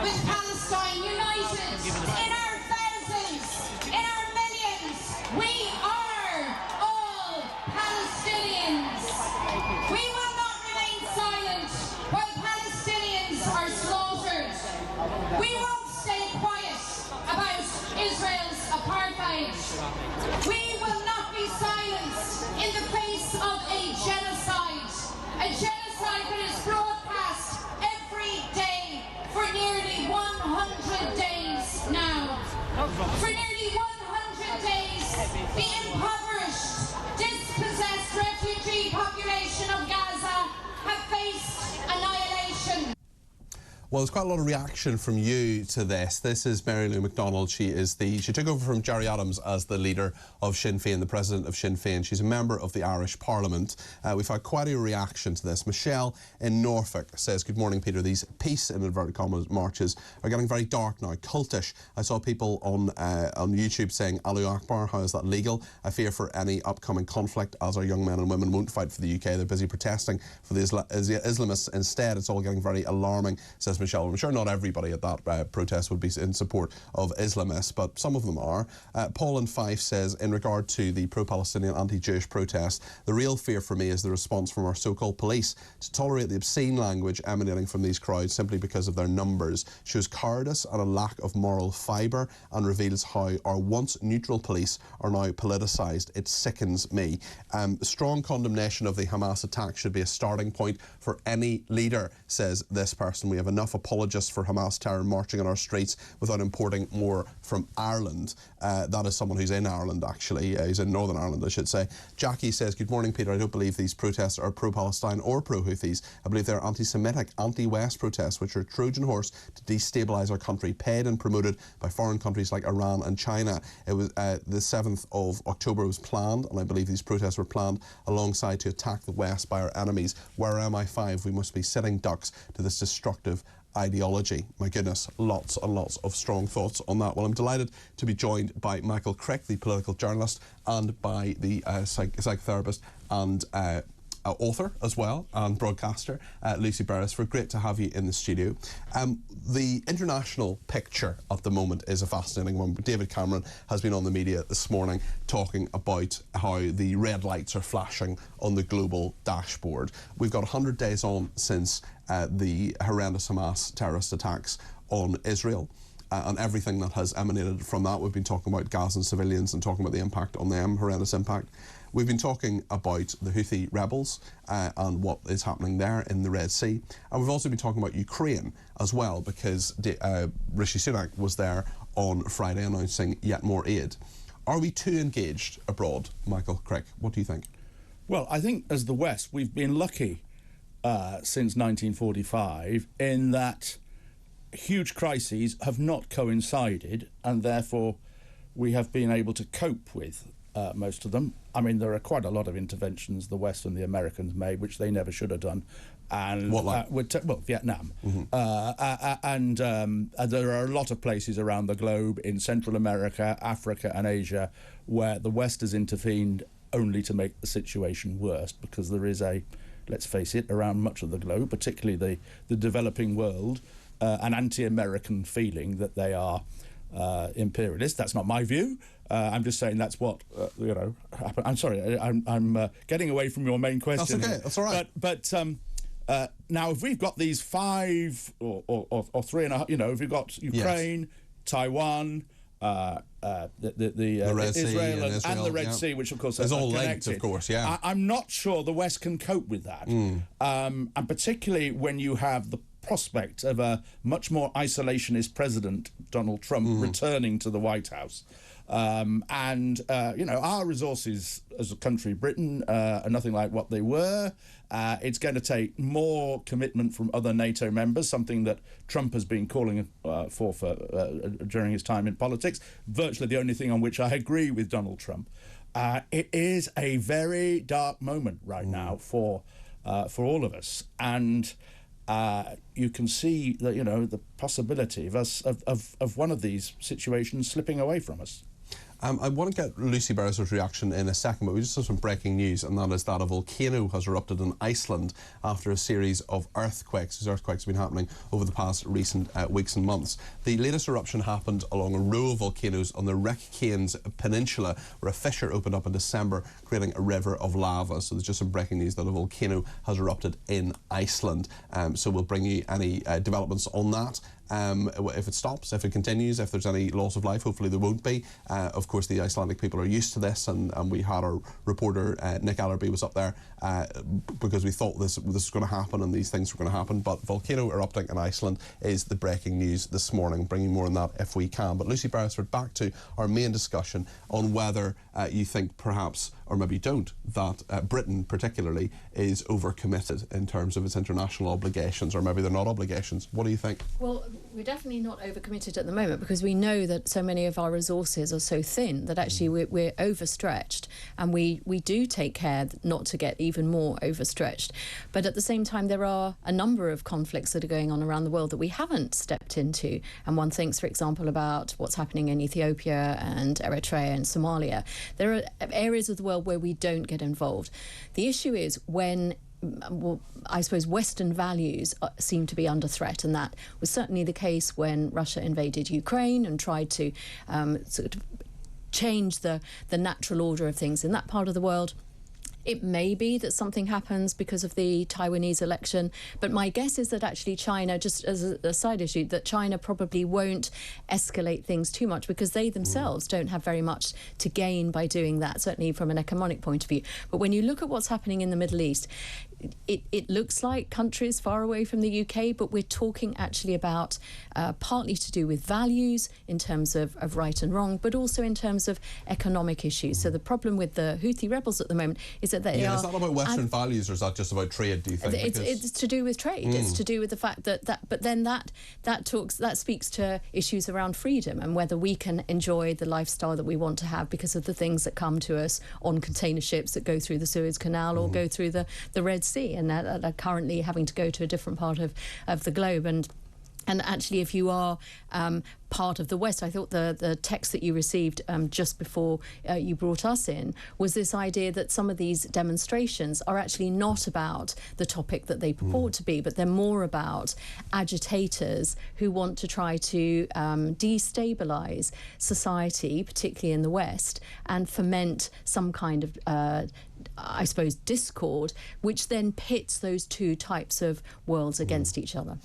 with Palestine united in our thousands, in our millions. We are all Palestinians. We will not remain silent while Palestinians are slaughtered. We won't stay quiet about Israel's apartheid. We will not be silenced in the face of a genocide that is broadcast every day for nearly 100 days now. For nearly 100 days, the impoverished, dispossessed refugee population of Gaza have faced annihilation. Well, there's quite a lot of reaction from you to this. This is Mary Lou McDonald. She took over from Gerry Adams as the leader of Sinn Féin, the president of Sinn Féin. She's a member of the Irish Parliament. We've had quite a reaction to this. Michelle in Norfolk says, good morning, Peter. These peace, in inverted commas, marches are getting very dark now, cultish. I saw people on YouTube saying, Allahu Akbar, how is that legal? I fear for any upcoming conflict, as our young men and women won't fight for the UK. They're busy protesting for the Islamists instead. It's all getting very alarming, says Michelle. I'm sure not everybody at that protest would be in support of Islamists, but some of them are. Paul in Fife says, in regard to the pro-Palestinian anti-Jewish protest, the real fear for me is the response from our so-called police to tolerate the obscene language emanating from these crowds simply because of their numbers shows cowardice and a lack of moral fibre and reveals how our once neutral police are now politicised. It sickens me. Strong condemnation of the Hamas attack should be a starting point for any leader, says this person. We have enough apologists for Hamas terror marching on our streets without importing more from Ireland. That is someone who's in Ireland, actually. He's in Northern Ireland, I should say. Jackie says, good morning, Peter. I don't believe these protests are pro-Palestine or pro-Houthis. I believe they're anti-Semitic, anti-West protests, which are a Trojan horse to destabilise our country, paid and promoted by foreign countries like Iran and China. It was the 7th of October was planned, and I believe these protests were planned alongside to attack the West by our enemies. Where MI5, we must be sitting ducks to this destructive ideology. My goodness, lots and lots of strong thoughts on that. Well, I'm delighted to be joined by Michael Crick, the political journalist, and by the psychotherapist and author as well, and broadcaster, Lucy Burris. Great to have you in the studio. The international picture at the moment is a fascinating one. David Cameron has been on the media this morning talking about how the red lights are flashing on the global dashboard. We've got 100 days on since the horrendous Hamas terrorist attacks on Israel. And everything that has emanated from that. We've been talking about Gazan civilians and talking about the impact on them, horrendous impact. We've been talking about the Houthi rebels and what is happening there in the Red Sea. And we've also been talking about Ukraine as well, because Rishi Sunak was there on Friday announcing yet more aid. Are we too engaged abroad, Michael Crick? What do you think? Well, I think as the West, we've been lucky since 1945 in that huge crises have not coincided, and therefore we have been able to cope with most of them. I mean, there are quite a lot of interventions the West and the Americans made, which they never should have done. And what, like? Well, Vietnam. Mm-hmm. And there are a lot of places around the globe in Central America, Africa and Asia where the West has intervened only to make the situation worse, because there is a, let's face it, around much of the globe, particularly the developing world, an anti-American feeling that they are imperialist. That's not my view. I'm just saying that's what happened. I'm sorry, I'm getting away from your main question. That's okay. That's all right. But now, if we've got these 5 or 3.5, if we've got Ukraine, yes, Taiwan, the Red Israel Sea and the Red Sea, which of course is are all connected. linked, of course. Yeah, I'm not sure the West can cope with that, and particularly when you have the prospect of a much more isolationist president, Donald Trump, returning to the White House. Our resources as a country, Britain, are nothing like what they were. It's going to take more commitment from other NATO members, something that Trump has been calling for during his time in politics. Virtually the only thing on which I agree with Donald Trump. It is a very dark moment right now for all of us, and you can see that the possibility of us of one of these situations slipping away from us. I want to get Lucy Beresford's reaction in a second, but we just have some breaking news, and that is that a volcano has erupted in Iceland after a series of earthquakes. These earthquakes have been happening over the past recent weeks and months. The latest eruption happened along a row of volcanoes on the Reykjanes Peninsula, where a fissure opened up in December, creating a river of lava. So there's just some breaking news that a volcano has erupted in Iceland. So we'll bring you any developments on that. If it stops, if it continues, if there's any loss of life, hopefully there won't be. Of course, the Icelandic people are used to this, and we had our reporter Nick Ellerby was up there because we thought this was going to happen and these things were going to happen. But volcano erupting in Iceland is the breaking news this morning. Bringing more on that if we can. But Lucy Beresford, back to our main discussion on whether you think perhaps, or maybe you don't, that Britain particularly is overcommitted in terms of its international obligations, or maybe they're not obligations. What do you think? Well, we're definitely not overcommitted at the moment, because we know that so many of our resources are so thin that actually we're overstretched, and we do take care not to get even more overstretched. But at the same time, there are a number of conflicts that are going on around the world that we haven't stepped into. And one thinks, for example, about what's happening in Ethiopia and Eritrea and Somalia. There are areas of the world where we don't get involved. The issue is when, well, I suppose Western values seem to be under threat, and that was certainly the case when Russia invaded Ukraine and tried to sort of change the natural order of things in that part of the world. It may be that something happens because of the Taiwanese election, but my guess is that actually China, just as a side issue, that China probably won't escalate things too much, because they themselves don't have very much to gain by doing that, certainly from an economic point of view. But when you look at what's happening in the Middle East, it looks like countries far away from the UK, but we're talking actually about partly to do with values in terms of right and wrong, but also in terms of economic issues. So the problem with the Houthi rebels at the moment is that they are... Is that about Western values, or is that just about trade, do you think? It's to do with trade. It's to do with the fact but then that speaks to issues around freedom and whether we can enjoy the lifestyle that we want to have because of the things that come to us on container ships that go through the Suez Canal or go through the Red Sea, and that are currently having to go to a different part of the globe. And actually, if you are part of the West, I thought the text that you received just before you brought us in was this idea that some of these demonstrations are actually not about the topic that they purport to be, but they're more about agitators who want to try to destabilise society, particularly in the West, and foment some kind of I suppose, discord, which then pits those two types of worlds against each other.